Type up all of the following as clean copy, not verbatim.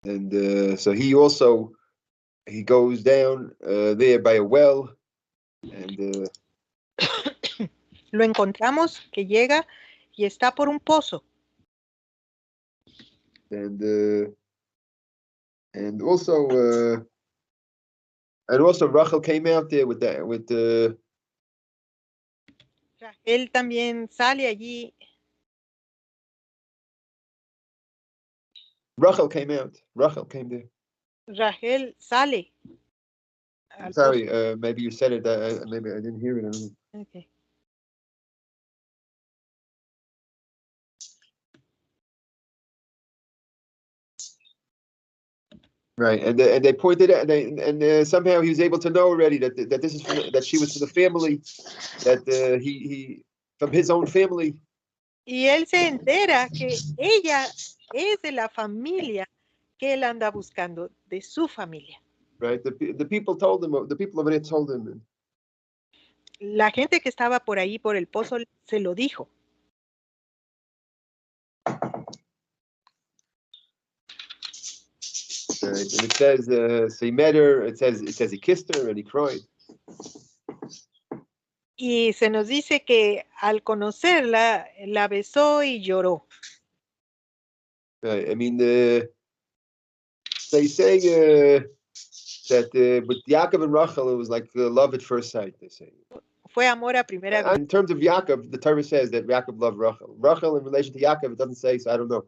And so he goes down there by a well, and Lo encontramos que llega y está por un pozo. and uh, and also Rachel came out there with Él también sale allí. Rachel came out. Rachel came there. Rachel sale. I'm sorry, maybe you said it. Maybe I didn't hear it. I don't know. Okay. Right, and they pointed out, and somehow he was able to know already that this is that she was from the family, that he from his own family. Y él se entera que ella es de la familia que él anda buscando, de su familia. Right, the people told him, the people over there told him. La gente que estaba por ahí por el pozo se lo dijo. Right, and it says, so he met her. It says he kissed her and he cried. Y se nos dice que al conocerla, la besó y lloró. Right, I mean, they say that with Yaakov and Rachel, it was like love at first sight. They say. Fue amor a primera vista. In terms of Yaakov, the Torah says that Yaakov loved Rachel. Rachel in relation to Yaakov, it doesn't say, so I don't know.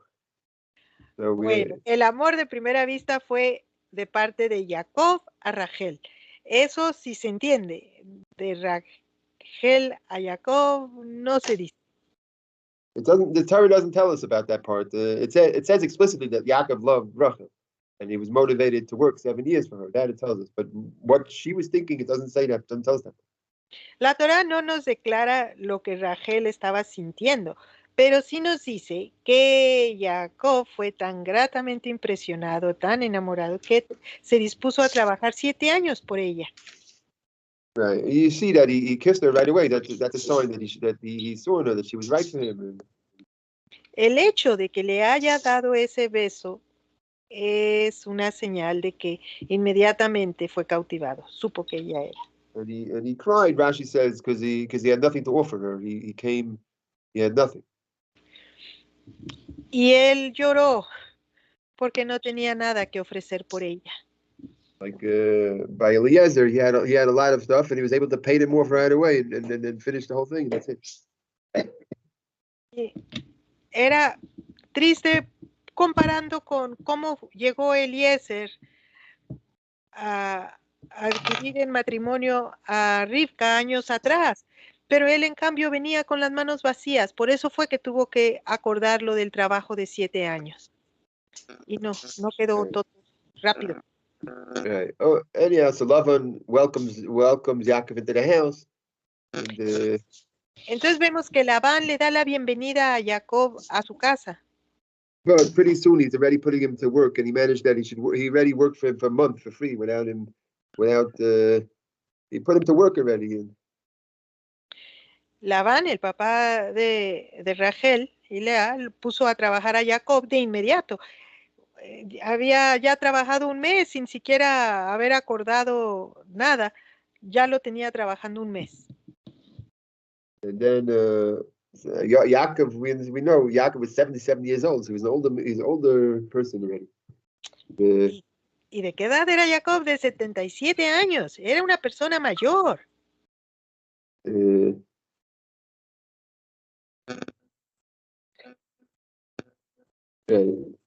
So Bueno, el amor de primera vista fue de parte de Jacob a Rachel. Eso sí se entiende. De Rachel a Jacob no se dice. It doesn't. The Torah doesn't tell us about that part. It says explicitly that Yaakov loved Rachel, and he was motivated to work 7 years for her. That it tells us. But what she was thinking, it doesn't say that. It doesn't tell us that. La Torah no nos declara lo que Rachel estaba sintiendo, pero sí nos dice que Jacob fue tan gratamente impresionado, tan enamorado, que se dispuso a trabajar 7 años por ella. Right. You see that he kissed her right away. That's a sign that he saw in her that she was right for him. El hecho de que le haya dado ese beso es una señal de que inmediatamente fue cautivado, supo que ella era. And he cried. Rashi says because he had nothing to offer her. He came, he had nothing. Y él lloró porque no tenía nada que ofrecer por ella. Like by Eliezer, he had a lot of stuff, and he was able to pay them off right away and finish the whole thing. And that's it. Era triste comparando con cómo llegó Eliezer a adquirir en matrimonio a Rivka años atrás, pero él en cambio venía con las manos vacías, por eso fue que tuvo que acordar lo del trabajo de 7 años. Y no quedó todo rápido. Right. Oh, anyhow, so Lavan welcomes Yaakov into the house. And, entonces vemos que Labán le da la bienvenida a Jacob a su casa. But pretty soon he's already putting him to work, and he managed that he already worked for him for a month for free he put him to work already. Labán, el papá de Rachel y Lea, puso a trabajar a Jacob de inmediato. Había ya trabajado un mes sin siquiera haber acordado nada. Ya lo tenía trabajando un mes. And then Yaakov, we know Yaakov was 77 years old, so he's an older person already. ¿Y de qué edad era Jacob? De 77 años. Era una persona mayor.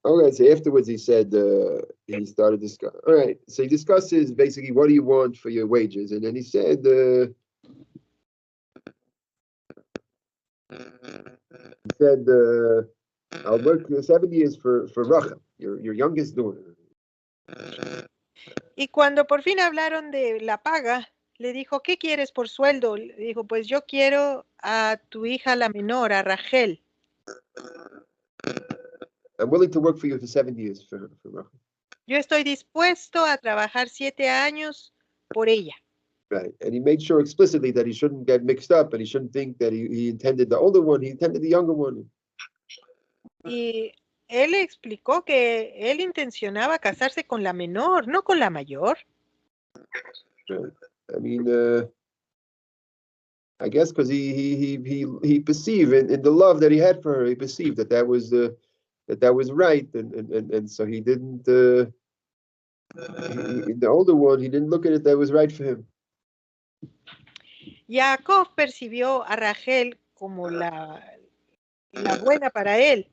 Okay, so afterwards he said he started discuss. All right, so he discusses basically what do you want for your wages, and then he said I'll work 7 years for Rachel, your youngest daughter. Y cuando por fin hablaron de la paga, le dijo, ¿qué quieres por sueldo? Le dijo, pues yo quiero a tu hija la menor, a Rachel. I'm willing to work for you for 7 years for Rachel. Yo estoy dispuesto a trabajar 7 años por ella. Right, and he made sure explicitly that he shouldn't get mixed up, and he shouldn't think that he intended the older one. He intended the younger one. Y Él explicó que él intencionaba casarse con la menor, no con la mayor. I mean, I guess because he perceived in the love that he had for her, he perceived that was right, and so he didn't. The older one, he didn't look at it that was right for him. Jacob percibió a Rachel como la buena para él.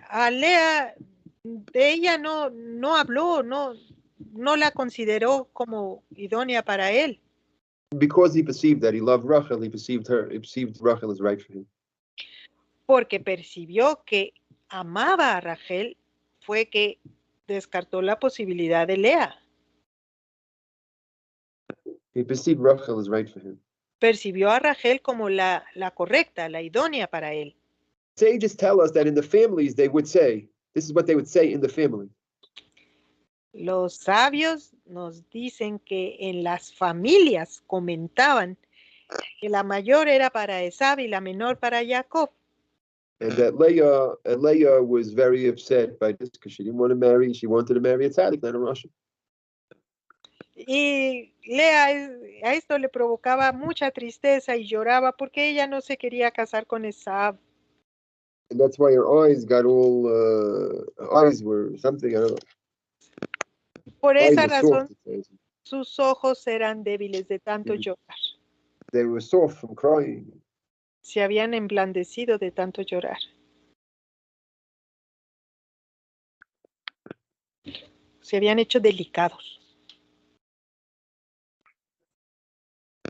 A Lea, de ella no habló, no la consideró como idónea para él. Because he perceived that he loved Rachel, he perceived Rachel as right for him. Porque percibió que amaba a Rachel, fue que descartó la posibilidad de Lea. He perceived Rachel as right for him. Percibió a Rachel como la correcta, la idónea para él. Sages tell us that in the families they would say, this is what they would say in the family. Los sabios nos dicen que en las familias comentaban que la mayor era para Esab y la menor para Jacob. And that Leah was very upset by this because she didn't want to marry. She wanted to marry a tzaddik, not a Russian. Y Lea a esto le provocaba mucha tristeza y lloraba porque ella no se quería casar con Esab. And that's why her eyes got all eyes were something, I don't know. Por esa Eyes were razón, soft, sus ojos eran débiles de tanto llorar. they were soft from crying. Se habían emblandecido de tanto llorar. Se habían hecho delicados.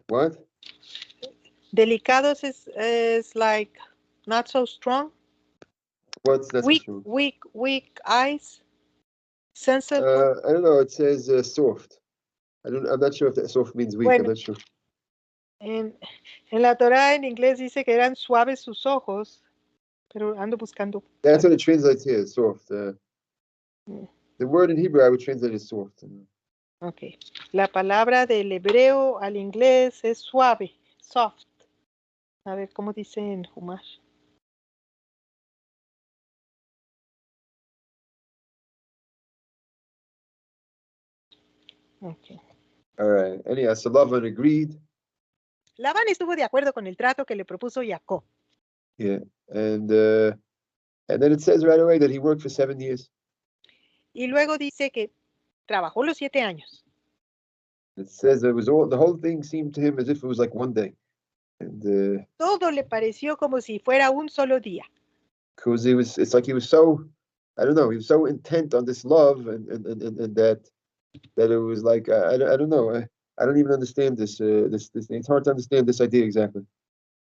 What? Delicados is like not so strong. What's that? Weak eyes. Sensitive. I don't know. It says soft. I'm not sure if that soft means weak. Bueno, I'm not sure. En la Torah en inglés dice que eran suaves sus ojos, pero ando buscando. That's what it translates here, soft. The word in Hebrew I would translate as soft. Okay. La palabra del hebreo al inglés es suave, soft. A ver, ¿cómo dice en Humash? Okay. All right. Anyhow, so Lavan agreed. Labán estuvo de acuerdo con el trato que le propuso Jacob. Yeah, and then it says right away that he worked for 7 years. Y luego dice que trabajó los 7 años. It says it was the whole thing seemed to him as if it was like one day, and todo le pareció como si fuera un solo día. Because it's like he was so, I don't know, he was so intent on this love, and that it was like I don't know, I don't even understand this this it's hard to understand this idea exactly.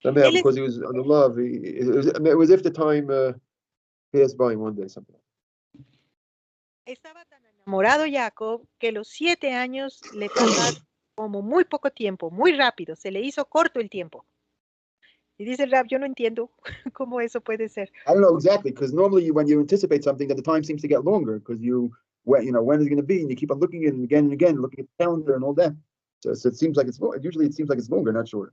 Somehow, because he was on the love, it was if the time passed by in one day, something. Estaba tan enamorado Jacob que los 7 años le pasaron como muy poco tiempo, muy rápido, se le hizo corto el tiempo. Y dice el Rab, yo no entiendo cómo eso puede ser. I don't know exactly, because normally when you anticipate something, that the time seems to get longer, because when is it going to be, and you keep on looking at it again and again, looking at the calendar and all that. So it seems like usually it seems like it's longer, not shorter.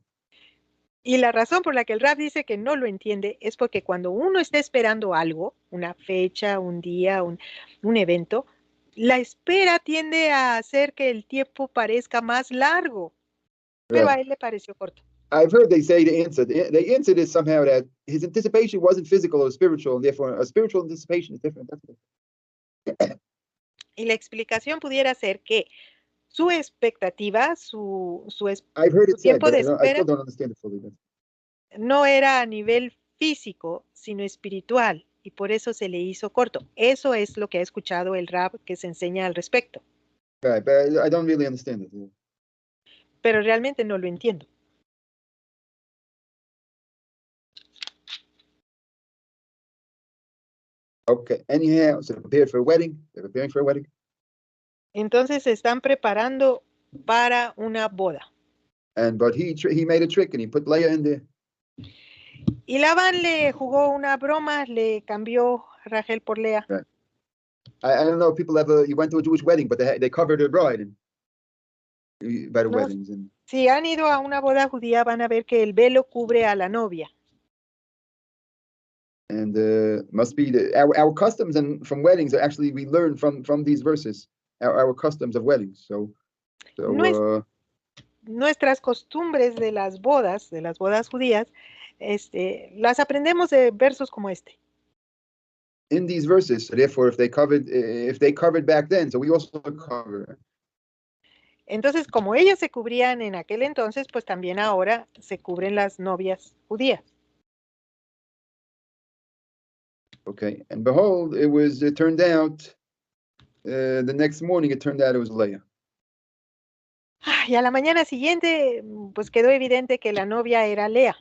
Y la razón por la que el Rab dice que no lo entiende es porque cuando uno está esperando algo, una fecha, un día, un evento, la espera tiende a hacer que el tiempo parezca más largo. Pero a él le pareció corto. I've heard they say the answer is somehow that his anticipation wasn't physical or spiritual, and therefore a spiritual anticipation is different. Y la explicación pudiera ser que su expectativa, su I've heard it said, tiempo but de I espera still don't understand it fully. no era a nivel físico, sino espiritual, y por eso se le hizo corto. Eso es lo que ha escuchado el Rab que se enseña al respecto. Right, but I don't really understand it. Pero realmente no lo entiendo. Okay, anyhow, so they're prepared for a wedding. They're preparing for a wedding. Entonces se están preparando para una boda. But he made a trick and he put Leah in there. Y Labán le jugó una broma, le cambió a Rachel por Lea. Right. I don't know if people you went to a Jewish wedding, but they covered their bride by the weddings. And si han ido a una boda judía van a ver que el velo cubre a la novia. And must be our customs and from weddings are actually we learn from these verses our customs of weddings. So Nuestras costumbres de las bodas judías, las aprendemos de versos como este. In these verses, so therefore, if they covered back then, so we also cover. Entonces, como ellas se cubrían en aquel entonces, pues también ahora se cubren las novias judías. Okay, and behold, it turned out, the next morning, it turned out it was Leah. Y a la mañana siguiente, pues quedó evidente que la novia era Lea.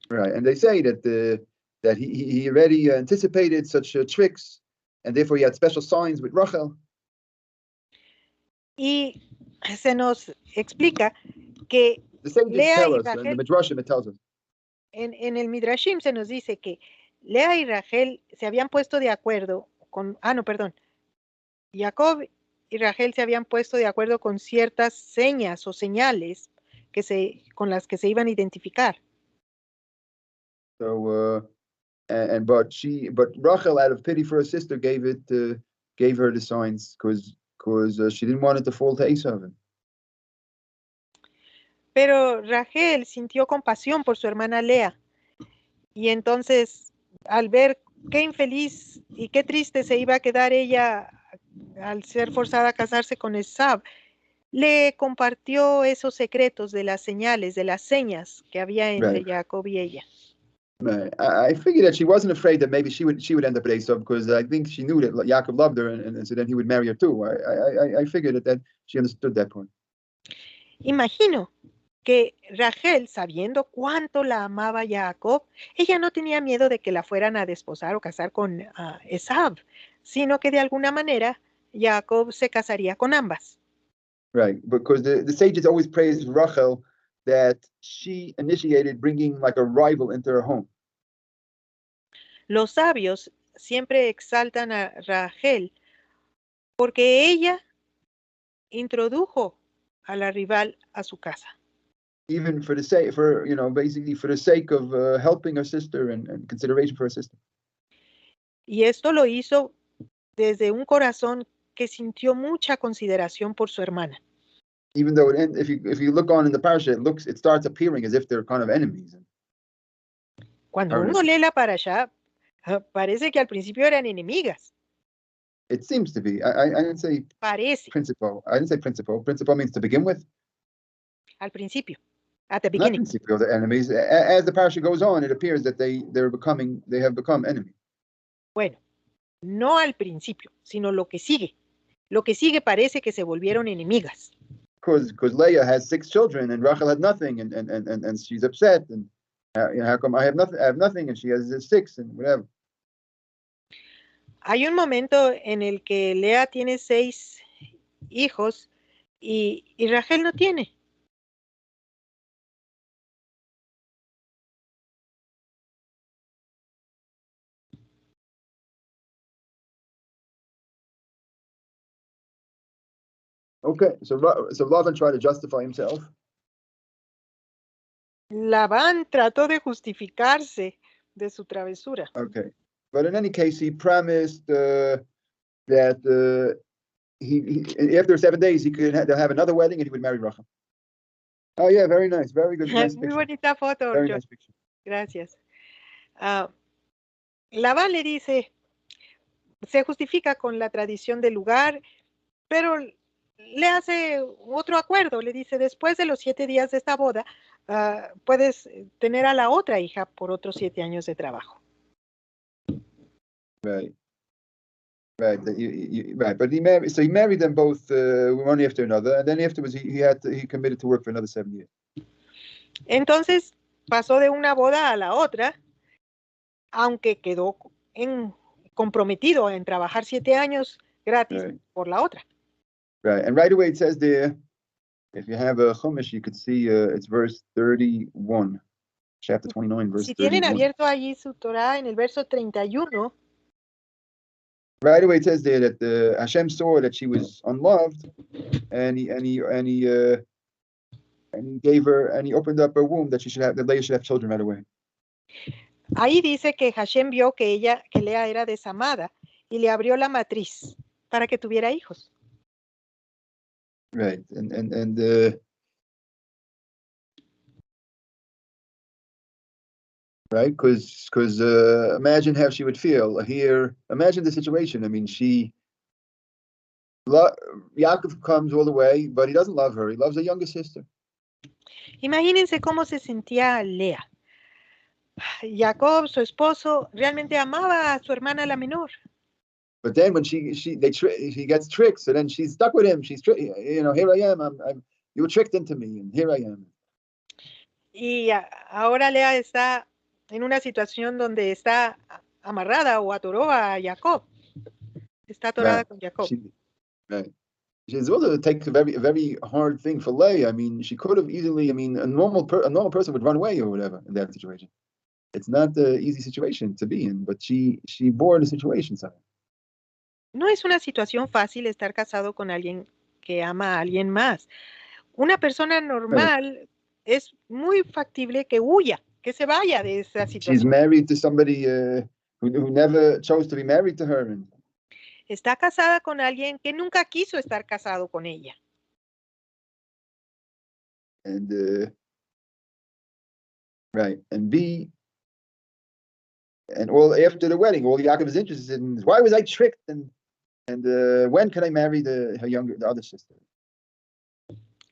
Right, and they say that he already anticipated such tricks, and therefore he had special signs with Rachel. Y se nos explica que The sages Lea tell y us, and the Rachel, Midrashim it tells us. en el Midrashim se nos dice que Lea y Rachel se habían puesto de acuerdo con, Jacob y Rachel se habían puesto de acuerdo con ciertas señas o señales con las que se iban a identificar. So, but Rachel, out of pity for her sister, gave her the signs because she didn't want it to fall to Esau. Pero Rachel sintió compasión por su hermana Lea. Y entonces, al ver qué infeliz y qué triste se iba a quedar ella al ser forzada a casarse con Esab, le compartió esos secretos de las señales, de las señas que había entre Jacob y ella. I figured that she wasn't afraid that maybe she would end up with Esau because I think she knew that Jacob loved her and so then he would marry her too. I figured that she understood that point. Imagino que Rachel, sabiendo cuánto la amaba Jacob, ella no tenía miedo de que la fueran a desposar o casar con Esab, sino que de alguna manera Jacob se casaría con ambas. Right, because the sages always praised Rachel that she initiated bringing like a rival into her home. Los sabios siempre exaltan a Rachel porque ella introdujo a la rival a su casa. Even for the sake, basically for the sake of helping her sister and consideration for her sister. Y esto lo hizo desde un corazón que sintió mucha consideración por su hermana. Even though if you look on in the parasha, it starts appearing as if they're kind of enemies. Cuando uno lee la parasha, parece que al principio eran enemigas. It seems to be. I didn't say parece. Principal. I didn't say principal. Principal means to begin with. Al principio. At the beginning. Not principal, they're enemies. As the parasha goes on, it appears that they have become enemies. Bueno, no al principio, sino lo que sigue. Lo que sigue parece que se volvieron enemigas. Because Leah has 6 children and Rachel had nothing, and she's upset, and how come I have nothing and she has 6 and whatever. Hay un momento en el que Lea tiene 6 hijos y Rachel no tiene. Okay, so Laban tried to justify himself. Labán trató de justificarse de su travesura. Okay, but in any case, he promised that he after 7 days they'll have another wedding and he would marry Rachel. Oh yeah, very nice, very good. Nice Muy picture. bonita foto. Very nice picture. Gracias. Labán le dice, se justifica con la tradición del lugar, pero le hace otro acuerdo, le dice, después de los 7 días de esta boda, puedes tener a la otra hija por otros 7 años de trabajo. Right. Right. But he married them both one after another, and then afterwards he committed to work for another 7 years. Entonces pasó de una boda a la otra, aunque quedó comprometido en trabajar 7 años gratis por la otra. Right, and right away it says there, if you have a Chumash, you could see it's verse 31, chapter 29, verse 31. Si tienen abierto allí su Torah en el verso 31. Right away it says there that Hashem saw that she was unloved, and he gave her, and he opened up her womb that Leah should have children right away. Ahí dice que Hashem vio que Lea era desamada y le abrió la matriz para que tuviera hijos. Right, and right, because imagine how she would feel here. Imagine the situation. I mean, Yaakov comes all the way, but he doesn't love her. He loves a younger sister. Imagínense cómo se sentía Lea. Jacob, su esposo, realmente amaba a su hermana la menor. But then when she gets tricked, so then she's stuck with him. Here I am. You were tricked into me, and here I am. Y ahora Lea está en una situación donde está amarrada o atoró a Jacob. Está atorada Right. con Jacob. Right. It's also a very hard thing for Leah. I mean, she could have easily. I mean, a normal person would run away or whatever in that situation. It's not an easy situation to be in, but she bore the situation somehow. No es una situación fácil estar casado con alguien que ama a alguien más. Una persona normal es muy factible que huya, que se vaya de esa situación. She's married to somebody who never chose to be married to her. Está casada con alguien que nunca quiso estar casado con ella. And right, and all after the wedding, all Yaakov is interested in is why was I tricked, and when can I marry the other sister?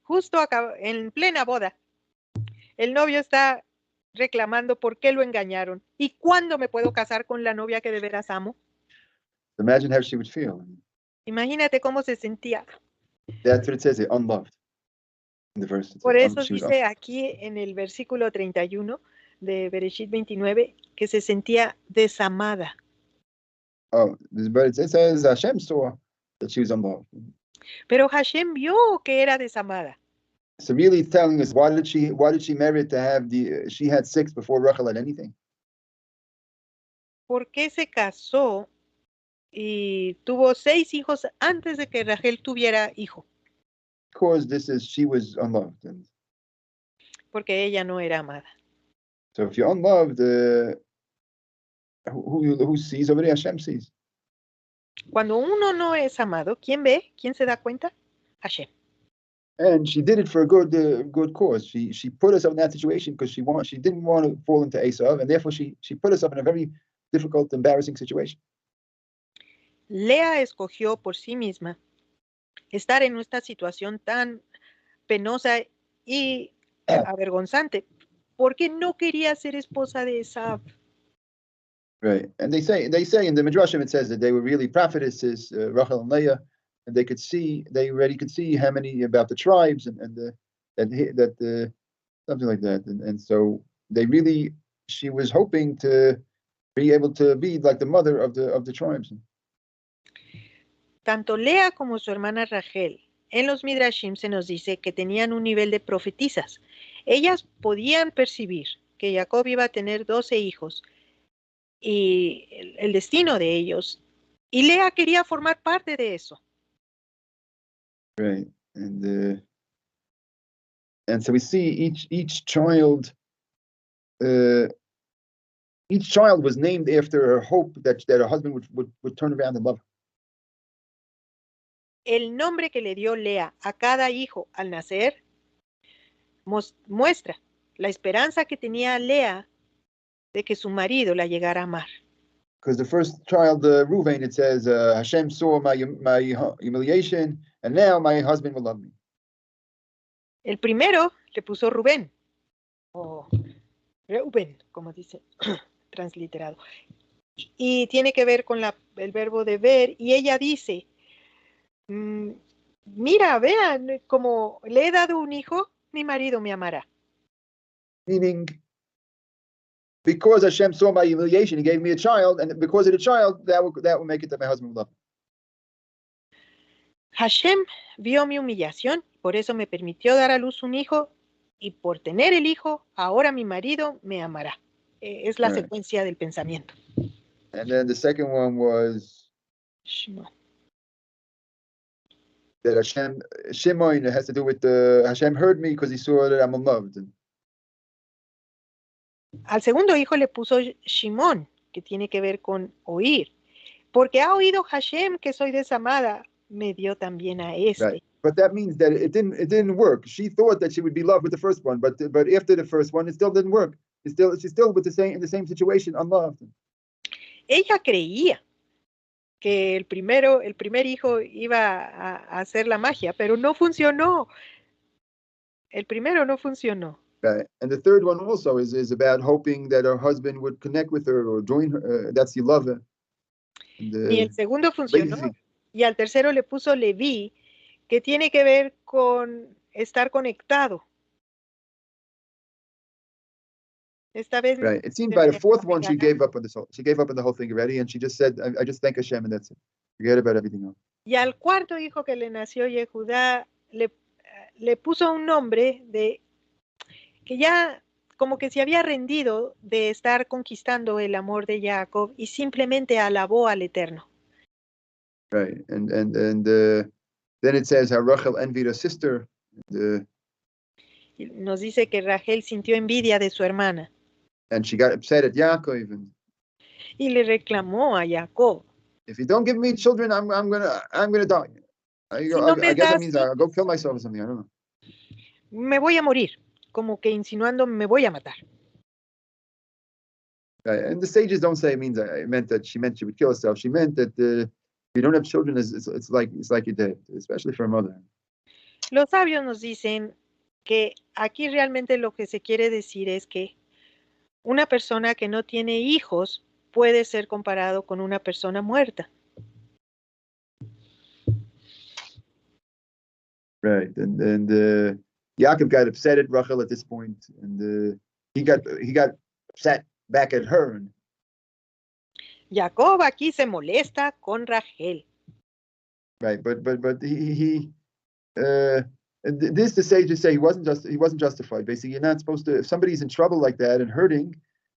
Justo en plena boda, el novio está reclamando por qué lo engañaron y cuándo me puedo casar con la novia que de veras amo. Imagine how she would feel. Imagínate cómo se sentía. That's what it says, unloved. In the verse, Por eso dice aquí en el versículo 31 de Bereshit 29 que se sentía desamada. Oh, but it says Hashem saw that she was unloved. Pero Hashem vio que era desamada. So really, it's telling us why did she marry to have she had 6 before Rachel had anything? ¿Por qué se casó y tuvo 6 hijos antes de que Rachel tuviera hijo? Because she was unloved. Porque ella no era amada. So if you're unloved, who sees over there? Hashem sees. Cuando uno no es amado, ¿quién ve? ¿Quién se da cuenta? Hashem. And she did it for a good cause. She put herself in that situation because she didn't want to fall into Esav, and therefore she put herself in a very difficult, embarrassing situation. Lea escogió por sí misma estar en esta situación tan penosa y avergonzante porque no quería ser esposa de Esav. Right, and they say in the Midrashim it says that they were really prophetesses, Rachel and Leah, and they already could see how many about the tribes and that something like that, and so she was hoping to be able to be like the mother of the tribes. Tanto Lea como su hermana Rachel, en los Midrashim se nos dice que tenían un nivel de profetisas. Ellas podían percibir que Jacob iba a tener 12 hijos y el destino de ellos, y Lea quería formar parte de eso. Right, and so we see each child was named after her hope that her husband would turn around and love her. El nombre que le dio Lea a cada hijo al nacer muestra la esperanza que tenía Lea de que su marido la llegara a amar. Because the first child, Reuven, it says, Hashem saw my humiliation, and now my husband will love me. El primero le puso Rubén, o Reuben, como dice, transliterado. Y tiene que ver con el verbo de ver, y ella dice, mira, vean, como le he dado un hijo, mi marido me amará. Meaning, because Hashem saw my humiliation, he gave me a child, and because of the child, that will make it that my husband will love me. Hashem vio mi humillación, por eso me permitió dar a luz un hijo, y por tener el hijo, ahora mi marido me amará. Es la secuencia del pensamiento. And then the second one was that Shimon has to do with Hashem heard me because he saw that I'm unloved. Al segundo hijo le puso Shimón, que tiene que ver con oír. Porque ha oído Hashem que soy desamada, me dio también a este. Right. But that means that it didn't work. She thought that she would be loved with the first one, but after the first one, it still didn't work. She's still with in the same situation, unloved. Ella creía que el primer hijo iba a hacer la magia, pero no funcionó. El primero no funcionó. Right. And the third one also is about hoping that her husband would connect with her or join her. That's the love. Ni el segundo funcionó. lazy. Y al tercero le puso Leví, que tiene que ver con estar conectado. Esta vez. Right. It seemed by the fourth one she gave up on this whole. She gave up on the whole thing already, and she just said, "I just thank Hashem, and that's it. Forget about everything else." Y al cuarto hijo que le nació Yehudá le puso un nombre de que ya como que se había rendido de estar conquistando el amor de Jacob y simplemente alabó al Eterno. Right. And then it says how Rachel envied her sister. Y nos dice que Rachel sintió envidia de su hermana. And she got upset at Yaakov. Y le reclamó a Jacob. If you don't give me children, I'm gonna die. I guess that means I'll go kill myself or something. I don't know. Me voy a morir, como que insinuando me voy a matar. Right. And the sages don't say it meant that she would kill herself. She meant that if you don't have children, it's like you're dead, especially for a mother. Los sabios nos dicen que aquí realmente lo que se quiere decir es que una persona que no tiene hijos puede ser comparado con una persona muerta. Right, and Yaakov got upset at Rachel at this point, and he got upset back at her. Jacob aquí se molesta con Rachel. Right, but this the sages say he wasn't justified. Basically, you're not supposed to. If somebody's in trouble like that and hurting,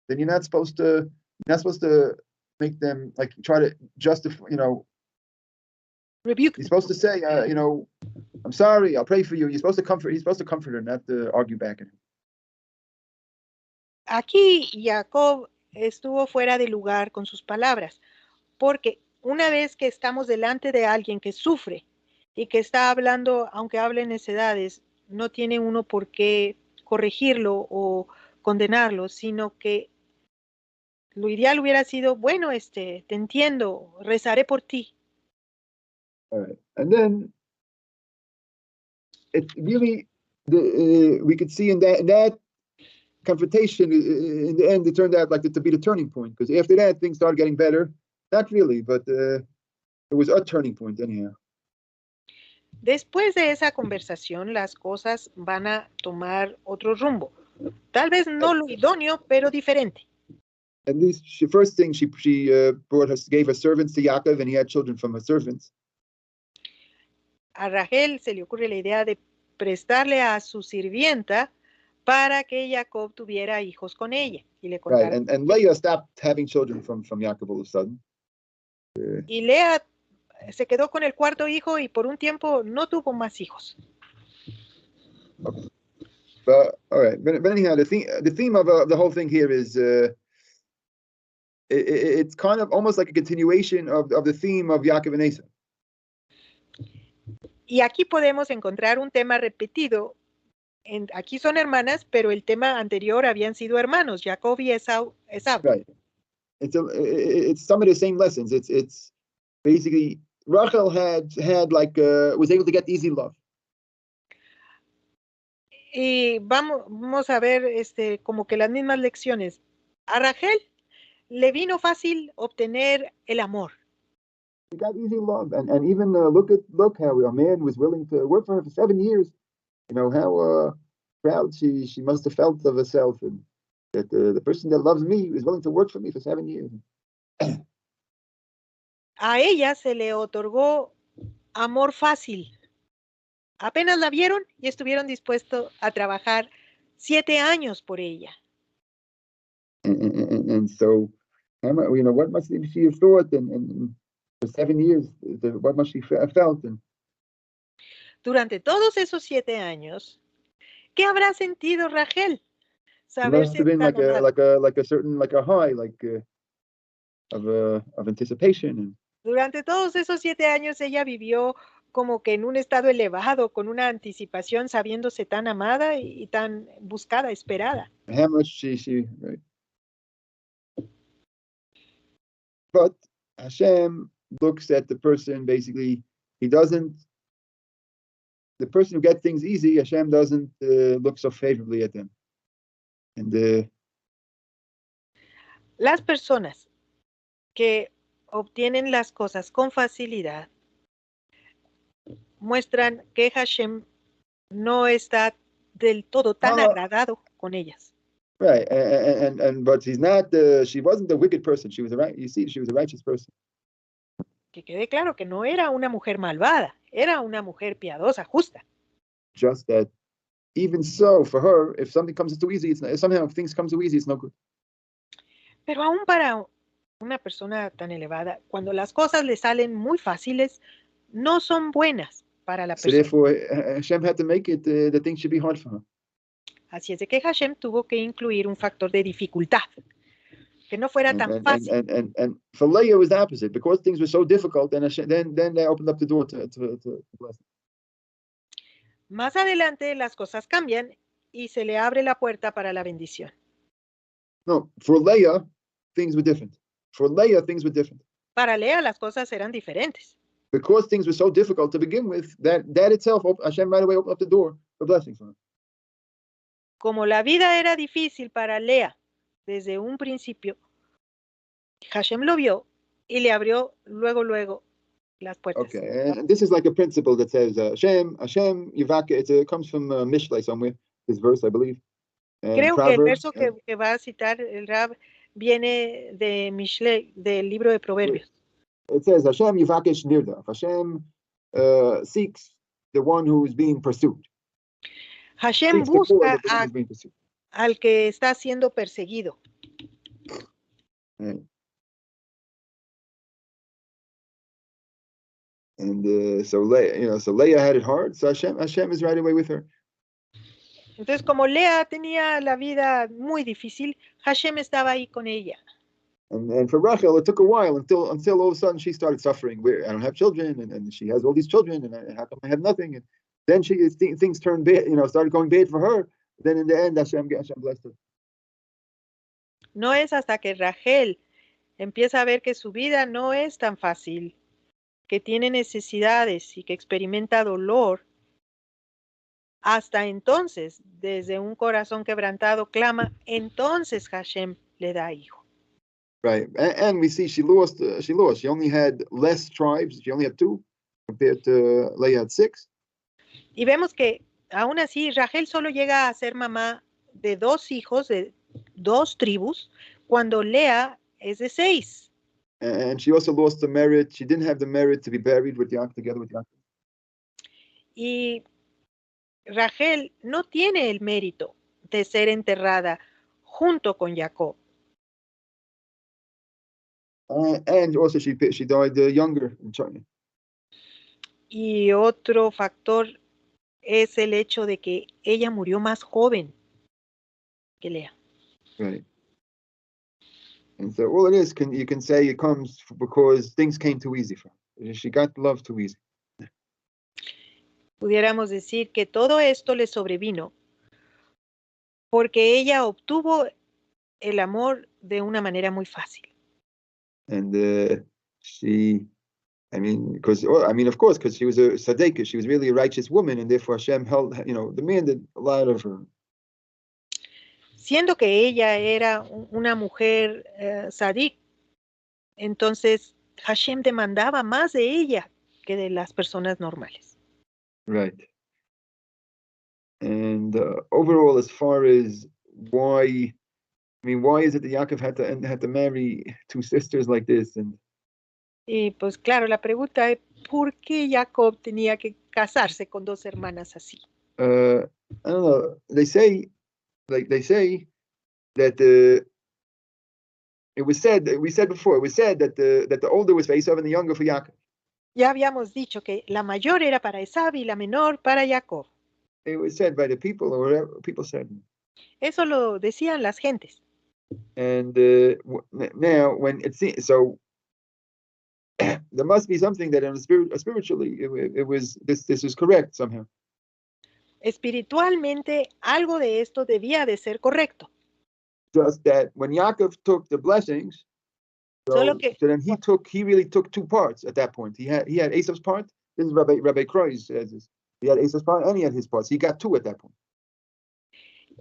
then you're not supposed to make them like try to justify. Rebuke. You're supposed to say, I'm sorry, I'll pray for you. He's supposed to comfort her, not to argue back at him. Aquí Jacob estuvo fuera de lugar con sus palabras, porque una vez que estamos delante de alguien que sufre y que está hablando, aunque hable necedades, no tiene uno por qué corregirlo o condenarlo, sino que lo ideal hubiera sido, bueno, te entiendo, rezaré por ti. All right, and then it really we could see in that confrontation in the end it turned out like to be the turning point, because after that things started getting better. Not really, but it was a turning point anyhow. Después de esa conversación, las cosas van a tomar otro rumbo. Tal vez no lo idóneo, pero diferente. At least first thing she gave her servants to Yaakov, and he had children from her servants. A Rachel se le ocurre la idea de prestarle a su sirvienta para que Jacob tuviera hijos con ella. Y le Right, and Leah stopped having children from Yaakov all of a sudden. Y Lea se quedó con el cuarto hijo y por un tiempo no tuvo más hijos. Okay. But all right, but anyhow, the theme of the whole thing here is it's kind of almost like a continuation of the theme of Yaakov and Esau. Y aquí podemos encontrar un tema repetido. Aquí son hermanas, pero el tema anterior habían sido hermanos, Jacob y Esau. Right. It's some of the same lessons. It's basically Rachel had like was able to get easy love. Y vamos a ver como que las mismas lecciones. A Rachel le vino fácil obtener el amor. She got easy love, and even look how a man was willing to work for her for 7 years. How proud she must have felt of herself, and that the person that loves me is willing to work for me for 7 years. A ella se le otorgó amor fácil. Apenas la vieron y estuvieron dispuestos a trabajar 7 años por ella. And so, what must she have thought? And for 7 years, what must she have felt? Durante todos esos 7 años, ¿qué habrá sentido Rachel? must saberse have been tan amado. like a certain, like a high, of anticipation. And Durante todos esos 7 años ella vivió como que en un estado elevado, con una anticipación, sabiéndose tan amada y tan buscada, esperada. how much right. But Hashem looks at the person, basically, the person who gets things easy, Hashem doesn't look so favorably at them. And Las personas que obtienen las cosas con facilidad muestran que Hashem no está del todo tan agradado con ellas. right, but he's not. She wasn't a wicked person. She was she was a righteous person. Que quede claro que no era una mujer malvada, era una mujer piadosa, justa. Just that, even so, for her, if something comes too easy, it's not, somehow if things come too easy, it's no good. Pero aún para una persona tan elevada, cuando las cosas le salen muy fáciles, no son buenas para la So persona. therefore, Hashem had to make it the things should be hard for her. Así es de que Hashem tuvo que incluir un factor de dificultad, que no fuera tan fácil. And for Leah it was the opposite, because things were so difficult. Then Hashem, then they opened up the door to blessing. Más adelante las cosas cambian y se le abre la puerta para la bendición. No, for Leah things were different. For Leah things were different. Para Lea las cosas eran diferentes. Because things were so difficult to begin with, that itself, Hashem right away opened up the door for blessing for her. Como la vida era difícil para Lea desde un principio, Hashem lo vio y le abrió luego las puertas. Okay, and this is like a principle that says Hashem Yivaka. It comes from Mishlei somewhere. This verse, I believe. And Creo que el Proverbs, verso que va a citar el Rab viene de Mishlei, del libro de Proverbios. It says Hashem Yivakesh Nirdav. Hashem seeks the one who is being pursued. Hashem Seeks the poor, busca the one who's being pursued. al que está siendo perseguido. Right. And so Leah had it hard. So Hashem is right away with her. Entonces, como Lea tenía la vida muy difícil, Hashem estaba ahí con ella. And for Rachel, it took a while until all of a sudden she started suffering. I don't have children, and she has all these children, and how come I have nothing? And then things turned bad, started going bad for her. Then in the end, Hashem blessed her. No es hasta que Rachel empieza a ver que su vida no es tan fácil, que tiene necesidades y que experimenta dolor. Hasta entonces, desde un corazón quebrantado clama, entonces Hashem le da hijo. Right, and we see she lost. She only had less tribes. She only had 2, compared to Leah had 6. Y vemos que aún así Rachel solo llega a ser mamá de 2 hijos, de 2 tribus, cuando Lea es de 6. And she also lost the merit. She didn't have the merit to be buried with Yaakov, together with Yaakov. Y Rachel no tiene el mérito de ser enterrada junto con Jacob. And also she died younger in China. Y otro factor es el hecho de que ella murió más joven que Lea. Right. And so all it is, you can say it comes because things came too easy for her. She got love too easy. Pudiéramos decir que todo esto le sobrevino porque ella obtuvo el amor de una manera muy fácil. And of course, because she was a tzaddik, she was really a righteous woman, and therefore Hashem demanded a lot of her. Siendo que ella era una mujer tzadik, entonces Hashem demandaba más de ella que de las personas normales. Right. And overall, as far as why is it that Yaakov had to marry 2 sisters like this? Y pues claro, la pregunta es ¿por qué Jacob tenía que casarse con 2 hermanas así? I don't know. They say that we said before, that the older was for Esav and the younger for Yaakov. Ya habíamos dicho que la mayor era para Esav y la menor para Jacob. It was said by the people, or whatever people said. Eso lo decían las gentes. And now, when it's so, there must be something that on spiritually it was this is correct somehow. Espiritualmente, algo de esto debía de ser correcto. Just that when Yaakov took the blessings, Solo que so then he really took two parts at that point. He had Esav's part. This is Rabbi Kreuz says this. He had Esav's part and he had his parts. He got two at that point.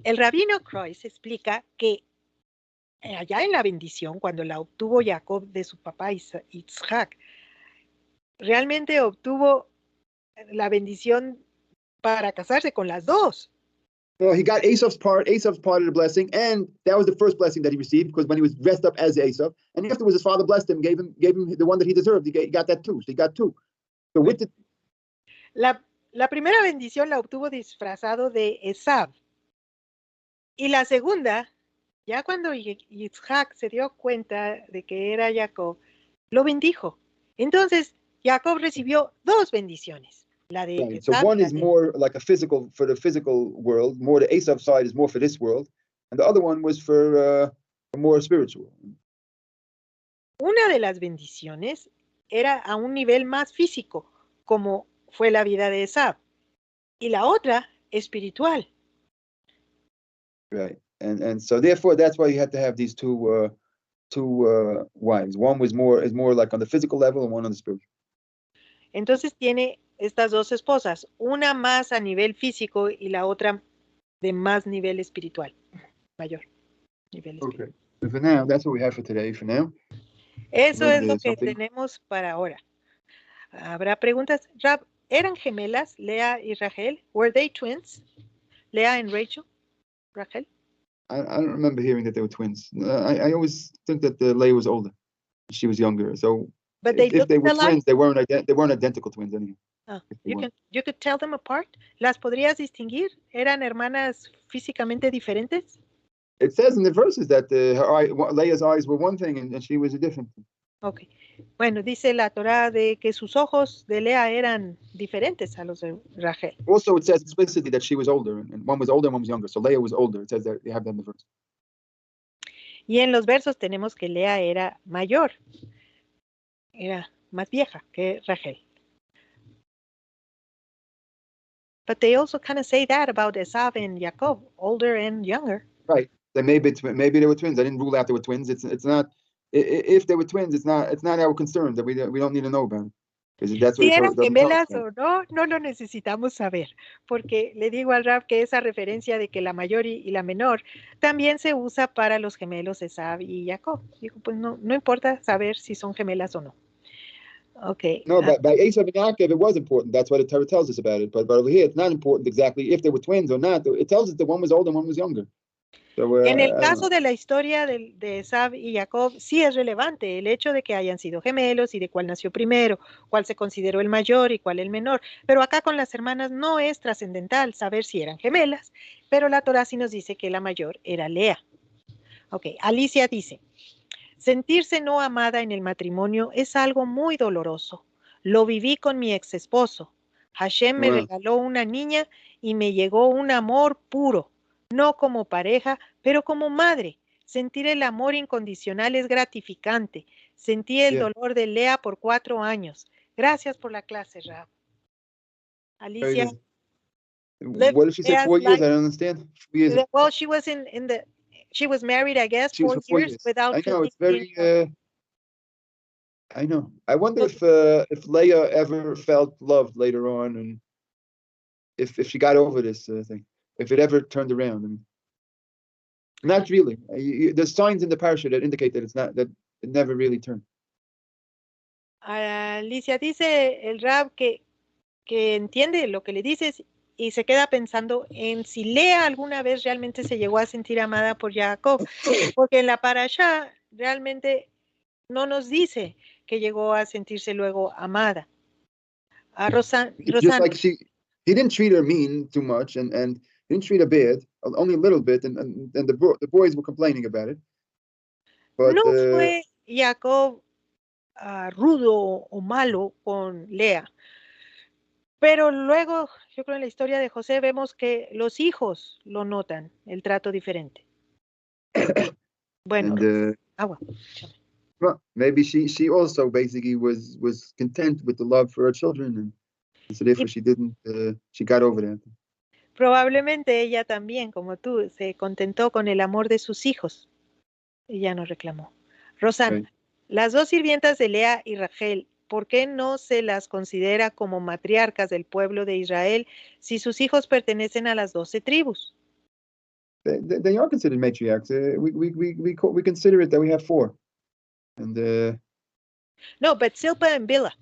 el rabino Kreuz explica que allá en la bendición, cuando la obtuvo Jacob de su papá Isaac, realmente obtuvo la bendición para casarse con las dos. No, he got Esav's part of the blessing, and that was the first blessing that he received, because when he was dressed up as Esav, and afterwards his father blessed him, gave him the one that he deserved. He got that too. So he got two. So with the La primera bendición la obtuvo disfrazado de Esav. Y la segunda, ya cuando Isaac se dio cuenta de que era Jacob, lo bendijo. Entonces, Jacob recibió dos bendiciones. La de right. So Esav, one la is de- more like for the physical world, more the Esav side is more for this world, and the other one was for more spiritual. Una de las bendiciones era a un nivel más físico, como fue la vida de Esav. Y la otra, espiritual. Right. And so therefore that's why you had to have these two wives. One is more like on the physical level, and one on the spiritual. Entonces tiene estas dos esposas, una más a nivel físico y la otra de más nivel espiritual, mayor nivel espiritual. Okay. So for now, that's what we have for today. For now. Eso Then es lo there's que something. tenemos para ahora. ¿Habrá preguntas? Rab, ¿eran gemelas Lea y Rachel? Were they twins? Lea and Rachel? Rachel? I don't remember hearing that they were twins. I always think that Leah was older. She was younger. So But they if they looked were alike? twins, they weren't identical twins anyway. Ah, If they weren't. you could tell them apart? ¿Las podrías distinguir? ¿Eran hermanas físicamente diferentes? It says in the verses that Leah's eyes were one thing and she was a different thing. Ok. Bueno, dice la Torá de que sus ojos de Lea eran diferentes a los de Rachel. Also, it says explicitly that she was older, and one was older and one was younger. So Leah was older. It says that they have that in the verse. Y en los versos tenemos que Lea era mayor, era más vieja que Rachel. But they also kind of say that about Esav and Jacob, older and younger. Right. Then maybe they were twins. I didn't rule out they were twins. It's not. If they were twins, it's not our concern that we don't need to know about it. Because that's what Si it eran doesn't tell us gemelas about. o no, no lo necesitamos saber, porque le digo al Rab que esa referencia de que la mayor y la menor también se usa para los gemelos Esav y Jacob. Digo, pues no importa saber si son gemelas o no. Okay. No, but by Esav and Yaakov, it was important. That's why the Torah tells us about it. But over here, it's not important exactly if they were twins or not. It tells us that one was older and one was younger. So, En el caso de la historia de Esav y Jacob, sí es relevante el hecho de que hayan sido gemelos y de cuál nació primero, cuál se consideró el mayor y cuál el menor. Pero acá con las hermanas no es trascendental saber si eran gemelas, pero la Torá sí nos dice que la mayor era Lea. Ok, Alicia dice, sentirse no amada en el matrimonio es algo muy doloroso. Lo viví con mi ex esposo. Hashem me regaló una niña y me llegó un amor puro. No como pareja, pero como madre. Sentir el amor incondicional es gratificante. Sentí el dolor de Lea por 4 años. Gracias por la clase, Rab. Alicia. What did she say? 4 years? I don't understand. 4 years. Well, she was she was married, I guess, 4 years without. I know, it's very. I know. I wonder if Leah ever felt loved later on, and if she got over this thing, if it ever turned around. I mean, not really. There's signs in the parasha that indicate that that it never really turned. Alicia dice el Rab que entiende lo que le dices y se queda pensando en si Lea alguna vez realmente se llegó a sentir amada por Jacob, porque en la parasha realmente no nos dice que llegó a sentirse luego amada. A Rosana. Just like he didn't treat her mean too much, and he didn't treat her bad, only a little bit, and the boys were complaining about it. But, no fue Jacob rudo o malo con Lea. Pero luego, yo creo en la historia de José vemos que los hijos lo notan, el trato diferente. Bueno, And agua. well, maybe she also basically was content with the love for her children, and so therefore she didn't she got over that. Probablemente ella también, como tú, se contentó con el amor de sus hijos y ya no reclamó. Rosana, Right. las dos sirvientas de Lea y Rachel, ¿por qué no se las considera como matriarcas del pueblo de Israel si sus hijos pertenecen a las 12 tribus? They are considered matriarchs. We consider it that we have 4, and No, but Silpa and Bilhah.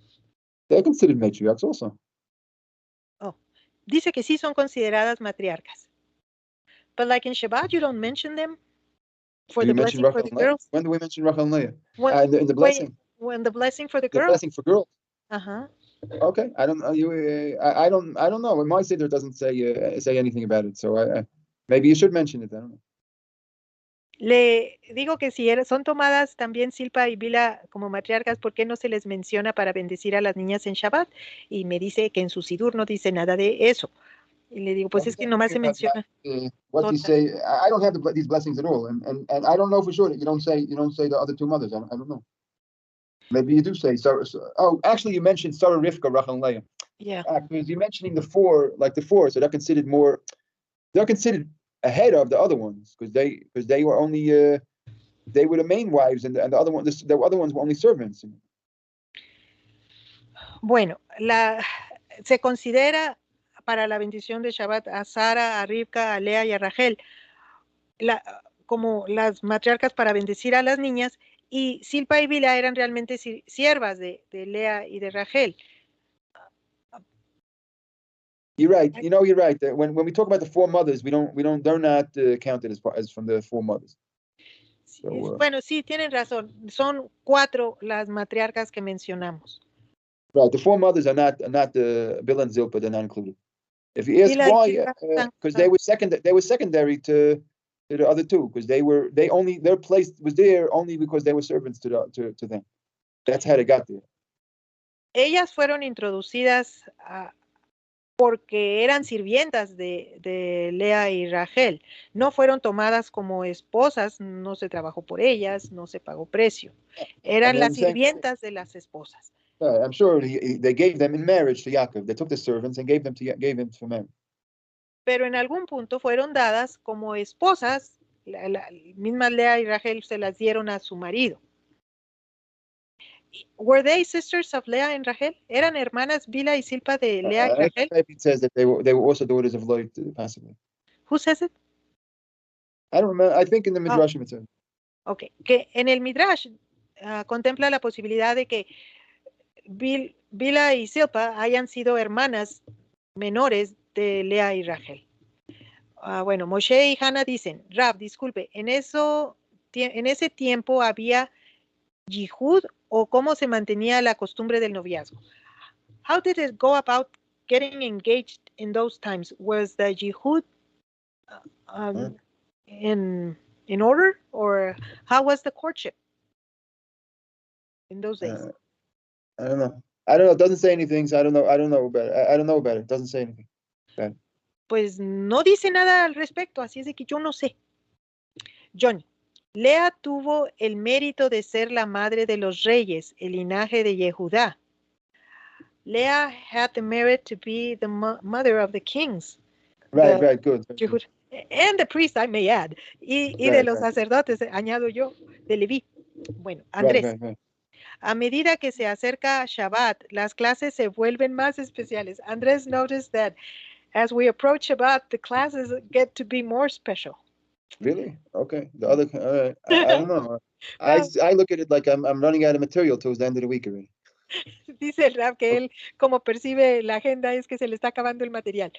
they're considered matriarchs also. Dice que sí son consideradas matriarcas. But like in Shabbat, you don't mention them for the blessing for the girls. When do we mention Rachel and Leah? When, In the blessing. when the blessing for the The girls. blessing for girls. Uh-huh. Okay, I don't know. I don't know. In my siddur it doesn't say anything about it. So maybe you should mention it. I don't know. Le digo que si son tomadas también Silpa y Bilhah como matriarcas, ¿por qué no se les menciona para bendecir a las niñas en Shabbat? Y me dice que en su sidur no dice nada de eso. Y le digo, pues es que nomás se menciona. What do you say? I don't have these blessings at all, and I don't know for sure that you don't say the other 2 mothers. I don't know. Maybe you do say Sarah. Oh, actually, you mentioned Sarah, Rivka, Rachel, and Leah. Yeah. Because you're mentioning the 4, so they're considered more. They're considered ahead of the other ones because they were only they were the main wives, and the other ones the other ones were only servants. Bueno, se considera para la bendición de Shabbat a Sara, a Rivka, a Lea y a Rachel como las matriarcas para bendecir a las niñas, y Silpa y Bilhah eran realmente siervas de Lea y de Rachel. You're right. You're right. When we talk about the 4 mothers, they're not counted as from the 4 mothers. So, bueno, sí, tienen razón. Son 4 las matriarcas que mencionamos. Right. The 4 mothers are not Bilhah and Zilpah. They're not included. If you ask why, because they were secondary to the other 2, because their place was there only because they were servants to them. That's how they got there. Ellas fueron introducidas porque eran sirvientas de Lea y Rachel. No fueron tomadas como esposas, no se trabajó por ellas, no se pagó precio. Eran las sirvientas de las esposas. I'm sure they gave them in marriage to Yaakov. They took the servants and gave them for marriage. Pero en algún punto fueron dadas como esposas, la misma Lea y Rachel se las dieron a su marido. Were they sisters of Leah and Rachel? ¿Eran hermanas Bilhah y Silpa de Lea y Rachel? It says that they were also daughters of Lot, possibly. Who says it? I don't remember. I think in the Midrashim it says. Okay, que en el Midrash contempla la posibilidad de que Bilhah y Silpa hayan sido hermanas menores de Lea y Rachel. Bueno, Moshe y Hannah dicen, Rab, disculpe, en ese tiempo había yihud o cómo se mantenía la costumbre del noviazgo. How did it go about getting engaged in those times? Was the yihud in order, or how was the courtship in those days? I don't know. It doesn't say anything, so I don't know about it. I don't know about it. It doesn't say anything. Pues no dice nada al respecto, así es de que yo no sé. Johnny, Lea tuvo el mérito de ser la madre de los reyes, el linaje de Yehudá. Leah had the merit to be the mother of the kings. Right, good. And the priest, I may add. Y de los sacerdotes, añado yo, de Leví. Bueno, Andrés. Right. A medida que se acerca Shabbat, las clases se vuelven más especiales. Andrés noticed that as we approach Shabbat, the classes get to be more special. Really? Okay. The other, all right. I don't know. I look at it like I'm running out of material towards the end of the week already. Dice el Rab que él, como percibe la agenda, es que se le está acabando el material.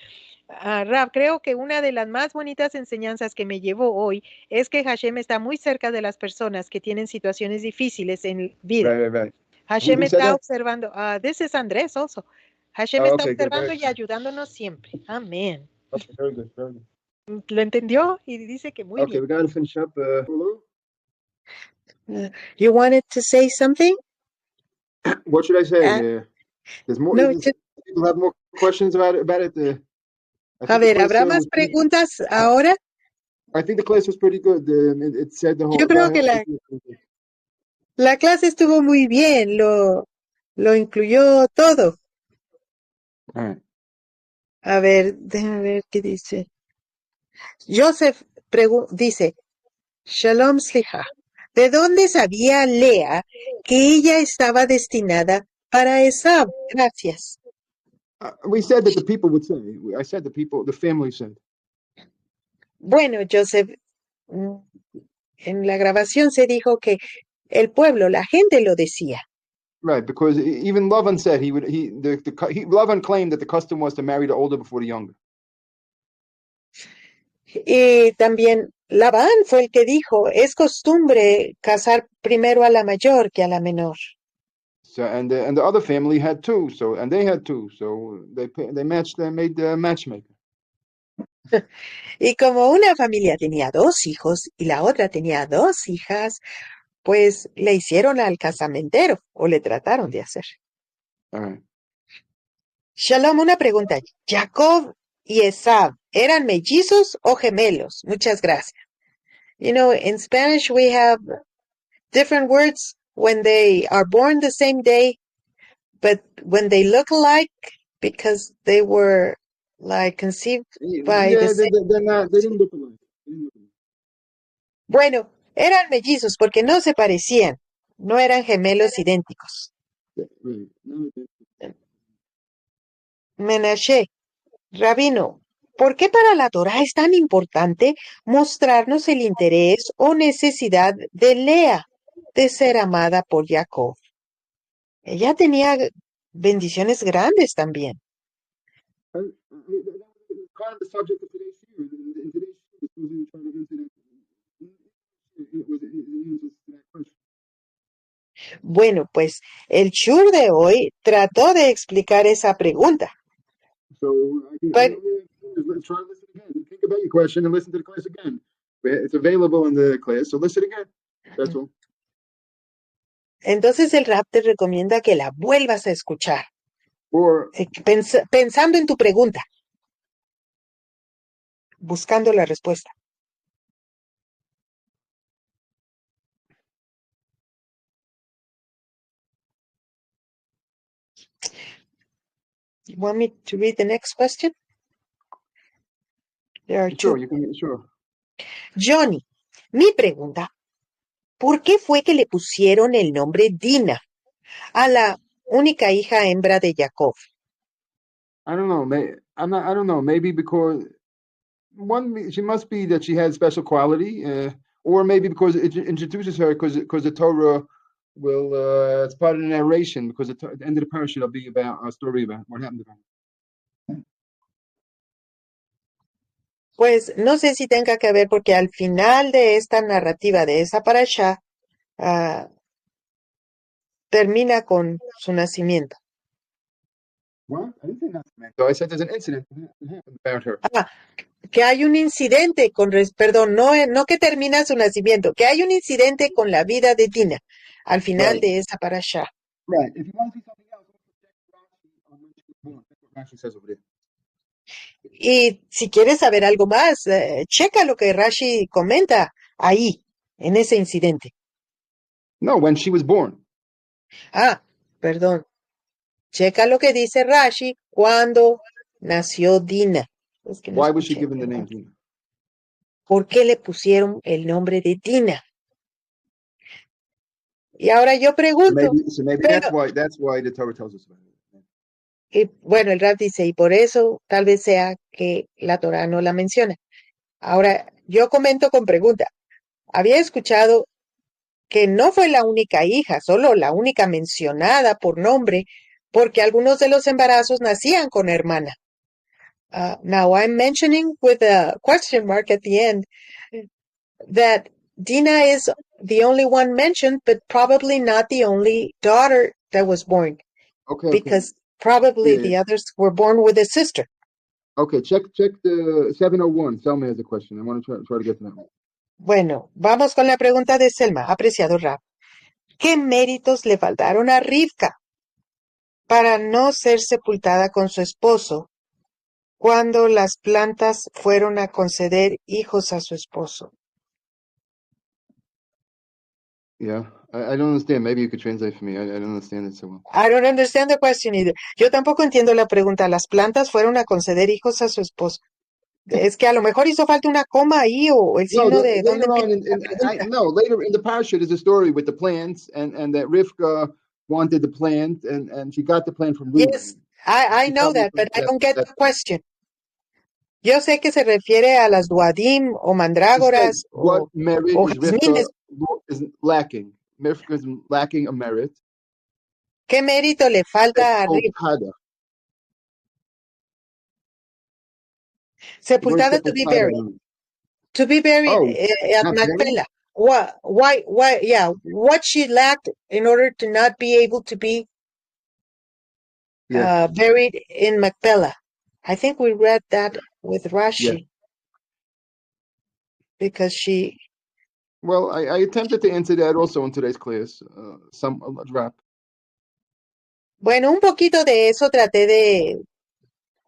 Rab, creo que una de las más bonitas enseñanzas que me llevó hoy es que Hashem está muy cerca de las personas que tienen situaciones difíciles en vida. Right. Hashem está observando. This is Andrés also. Hashem está observando y ayudándonos siempre. Amén. Okay, very good. ¿Lo entendió? Y dice que muy bien. Okay, we got to finish up. You wanted to say something? What should I say? There's more. No, People have more questions about it. A ver, ¿habrá más preguntas ahora? I think the class was pretty good. It said the whole. Yo creo que la clase estuvo muy bien, lo incluyó todo. All right. A ver, déjame ver qué dice. Joseph dice, Shalom Slicha, ¿de dónde sabía Lea que ella estaba destinada para Esab? Gracias. We said that the people would say. I said the family said. Bueno, Joseph, en la grabación se dijo que el pueblo, la gente lo decía. Right, because even Lavan said Lavan claimed that the custom was to marry the older before the younger. Y también Labán fue el que dijo, es costumbre casar primero a la mayor que a la menor. So and the other family had two, and they had two, so they matched. They made the matchmaker. Y como una familia tenía 2 hijos y la otra tenía 2 hijas, pues le hicieron al casamentero o le trataron de hacer. All right. Shalom, una pregunta. Jacob y Esab, ¿eran mellizos o gemelos? Muchas gracias. You know, in Spanish we have different words when they are born the same day, but when they look alike, because they were like conceived by the same. They didn't look alike. Bueno, eran mellizos porque no se parecían, no eran gemelos idénticos. Menashe, Rabino, ¿por qué para la Torá es tan importante mostrarnos el interés o necesidad de Lea de ser amada por Jacob? Ella tenía bendiciones grandes también. Bueno, pues el shur de hoy trató de explicar esa pregunta. But try to listen again. Think about your question and listen to the class again. It's available in the class, so listen again. That's all. Entonces el rap te recomienda que la vuelvas a escuchar. Or pensando en tu pregunta. Buscando la respuesta. You want me to read the next question? There are sure, two. you can sure. Johnny, mi pregunta, ¿por qué fue que le pusieron el nombre Dina a la única hija hembra de Jacob? I don't know. I don't know. Maybe because she must be that she had special quality, or maybe because it introduces her because the Torah will it's part of the narration, because at the end of the parasha it'll be about a story about what happened to her. Pues no sé si tenga que ver, porque al final de esta narrativa de esa parasha termina con su nacimiento. What? I didn't say nacimiento. I said there's an incident that happened about her. Que hay un incidente perdón, no que termina su nacimiento, que hay un incidente con la vida de Dina al final de esa parasha. Right. If you want to see something else, that's what Rashi says over there. Y si quieres saber algo más, checa lo que Rashi comenta ahí, en ese incidente. No, when she was born. Perdón. Checa lo que dice Rashi cuando nació Dina. Es que no Why was she escuché, given the perdón. name Dina? ¿Por qué le pusieron el nombre de Dina? Y ahora yo pregunto. So maybe that's why the Torah tells us about it. Y bueno, el Rab dice, y por eso tal vez sea que la Torah no la menciona. Ahora, yo comento con pregunta. Había escuchado que no fue la única hija, solo la única mencionada por nombre, porque algunos de los embarazos nacían con hermana. Now I'm mentioning with a question mark at the end that Dina is the only one mentioned, but probably not the only daughter that was born. Okay. Because probably the others were born with a sister. Okay, check the 701. Selma has a question. I want to try to get to that one. Bueno, vamos con la pregunta de Selma, apreciado Rab. ¿Qué méritos le faltaron a Rivka para no ser sepultada con su esposo, cuando las plantas fueron a conceder hijos a su esposo. Yeah, I don't understand. Maybe you could translate for me. I don't understand it so well. I don't understand the question either. Yo tampoco entiendo la pregunta. Las plantas fueron a conceder hijos a su esposo. Es que a lo mejor hizo falta una coma ahí o el No, signo de dónde later on, empieza la pregunta. later in the parasha, there's a story with the plants, and that Rivka wanted the plant, and she got the plant from Reuben. Yes, I She know probably that, but I that- don't get that- the question. Yo sé que se refiere a las duadim o She said, mandrágoras what merit o is jazmines. Rivka is lacking? Rivka is lacking a merit. ¿Qué mérito le falta a Rivka? Sepultada. The word Sepultada to be sepultada, I buried. don't know. To be buried Oh, at not buried? Macpela. Why, yeah, what she lacked in order to not be able to be Yeah. buried in Macpela. I think we read that with Rashi. Yeah. Because she, Well, I attempted to answer that also in today's class. A drop. bueno, un poquito de eso traté de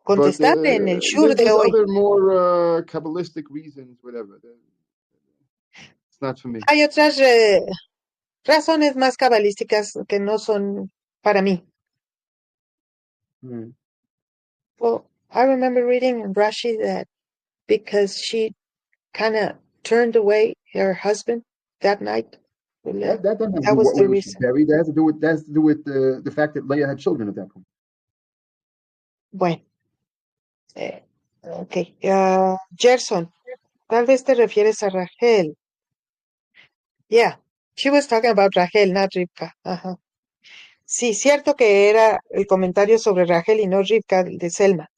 But contestarle en el shur de there's hoy. other more Kabbalistic reasons, whatever. It's not for me. Hay otras razones más cabalísticas que no son para mí. Mm. Well, I remember reading in Rashi that because she kind of turned away her husband that night. That doesn't have to That do was what the way was she reason. buried. That has to do with the fact that Leah had children at that point. Bueno, ok. Gerson, tal vez te refieres a Rachel. Yeah, she was talking about Rachel, not Rivka. Ajá. Sí, cierto que era el comentario sobre Rachel y no Rivka de Selma.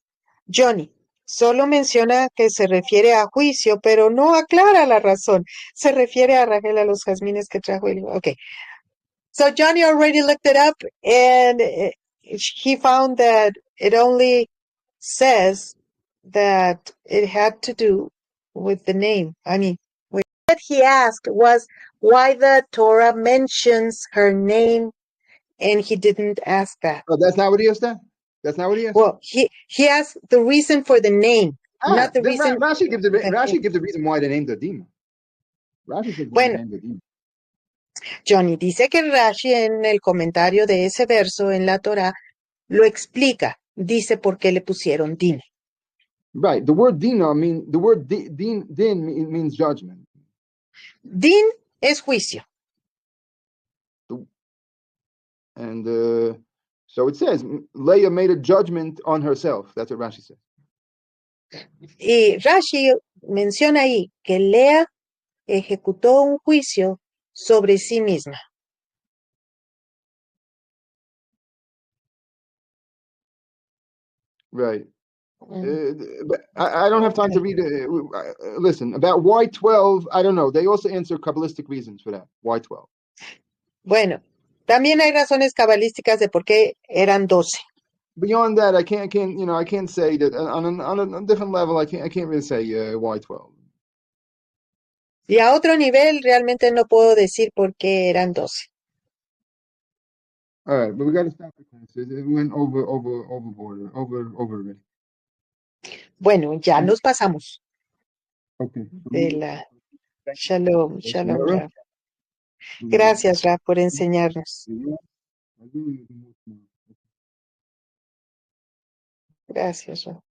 Johnny, solo menciona que se refiere a juicio, pero no aclara la razón. Se refiere a Rachel a los jazmines que trajo el... Okay. So Johnny already looked it up and he found that it only says that it had to do with the name. I mean, what he asked was why the Torah mentions her name, and he didn't ask that. Oh, that's not what he asked then? That's not what he asked? Well, he asked the reason for the name, not the then reason. Rashi gives the reason why they named the demon. Rashi says why they Bueno, named the demon. Johnny dice que Rashi en el comentario de ese verso en la Torah lo explica. Dice por qué le pusieron din. Right. The word dina din means judgment. Din es juicio. And so it says Leah made a judgment on herself. That's what Rashi says. Y Rashi menciona ahí que Lea ejecutó un juicio sobre sí misma. Right. But I don't have time to read it. Listen, about why 12, I don't know. They also answer Kabbalistic reasons for that. Why 12? Bueno, también hay razones cabalísticas de por qué eran 12. Beyond that, I can't say that on a different level. I can't really say why 12. Y a otro nivel realmente no puedo decir por qué eran 12. All right, but we got to stop the class. It went overboard, over already. Bueno, ya nos pasamos Okay. de la... Shalom, shalom, Tomorrow? Raf. Gracias, Raf, por enseñarnos. Gracias, Raf.